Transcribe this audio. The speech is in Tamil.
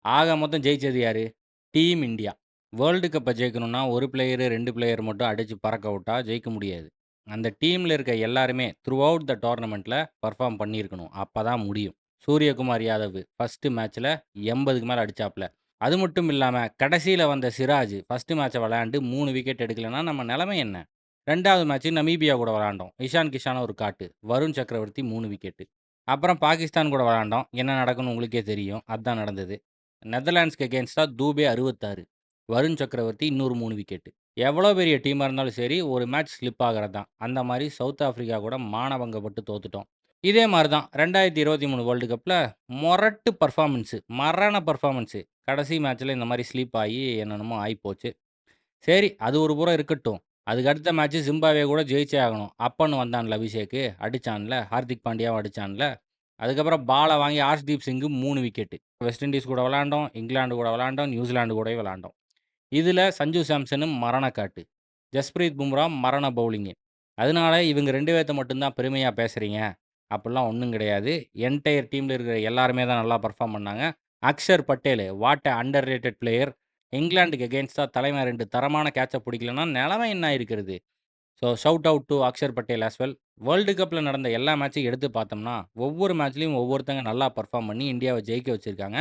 ஆக மொத்தம் ஜெயிச்சது யாரு? Team India. வேர்ல்டு கப்ப ஜெயிக்கணும்னா 1 பிளேயரு, 2 பிளேயர் மட்டும் அடிச்சு பறக்க விட்டா ஜெயிக்க முடியாது. அந்த டீம்ல இருக்க எல்லாருமே த்ரூ அவுட் த டோர்னமென்ட்ல பெர்ஃபார்ம் பண்ணியிருக்கணும். அப்பதான் முடியும். சூரியகுமார் யாதவ் ஃபர்ஸ்ட் மேட்ச்ல 80க்கு மேல அடிச்சாப்ல. அது மட்டும் இல்லாம கடைசியில வந்த சிராஜ் ஃபர்ஸ்ட் மேட்ச விளையாண்டு 3 விக்கெட் எடுக்கலன்னா நம்ம நிலைமை என்ன? 2வது மேட்ச் நமீபியா கூட விளையாண்டோம். இஷான் கிஷான ஒரு காட்டு. வருண் சக்கரவர்த்தி 3 விக்கெட். அப்புறம் பாகிஸ்தான் கூட விளையாண்டோம். என்ன நடக்கும்னு உங்களுக்கே தெரியும். அதான் நடந்தது. நெதர்லாண்ட்ஸ்க்கு அகெயின்ஸ்டா தூபே 66. வருண் சக்கரவர்த்தி இன்னொரு 3 விக்கெட். எவ்வளோ பெரிய டீமா இருந்தாலும் சரி, ஒரு மேட்ச் ஸ்லிப் ஆகுறது தான். அந்த மாரி சவுத் ஆப்பிரிக்கா கூட மானபங்கப்பட்டு தோத்துட்டோம். இதே மாரி தான் 2023 வேர்ல்டு கப்ல மொரட்டு பெர்ஃபார்மன்ஸ், மரண பெர்ஃபார்மன்ஸ். கடைசி மேட்ச்ல இந்த மாரி ஸ்லிப் ஆயி என்னென்னமோ ஆயிப்போச்சு. சரி, அது ஒரு புறம் இருக்கட்டும். அதுக்கு அடுத்த மேட்ச் ஜிம்பாப்வே கூட ஜெயிச்சே ஆகணும். அப்பன்னு வந்தான்ல அபிஷேக், அடிச்சான்ல. ஹார்திக் பாண்டியாவும் அடிச்சான்ல. அதுக்கப்புறம் பால வாங்கி ஆர்ஷ்தீப் சிங் 3 விக்கெட். வெஸ்ட் இண்டீஸ் கூட விளையாண்டோம், இங்கிலாந்து கூட விளையாண்டோம், நியூசிலாந்து கூடயும் விளையாண்டோம். இதுல சஞ்சு சாம்சன் மரணக்காட்டு. ஜஸ்பிரீத் பும்ரா மரண பவுலிங்கு. அதனால இவங்க 2 பேத்த மட்டும் தான் பெருமையா பேசுறீங்க. அப்படிலாம் ஒண்ணும் கிடையாது. என்டையர் டீம்ல இருக்கிற எல்லாருமே தான் நல்லா பெர்ஃபார்ம் பண்ணாங்க. Akshar Patel what a underrated player. இங்கிலாந்துக்கு அகெயின்ஸ்டா தலைவன் 2 தரமான கேட்ச புடிக்கலன்னா நிலைமை என்ன ஆயிருக்கிறது? So shout out to Akshar Patel as well. World கப்ல நடந்த எல்லா மேட்சையும் எடுத்து பார்த்தோம்னா, ஒவ்வொரு மேட்ச்லயும் ஒவ்வொருத்தங்க நல்லா பெர்ஃபார்ம் பண்ணி இந்தியாவ ஜெயிக்க வச்சிருக்காங்க.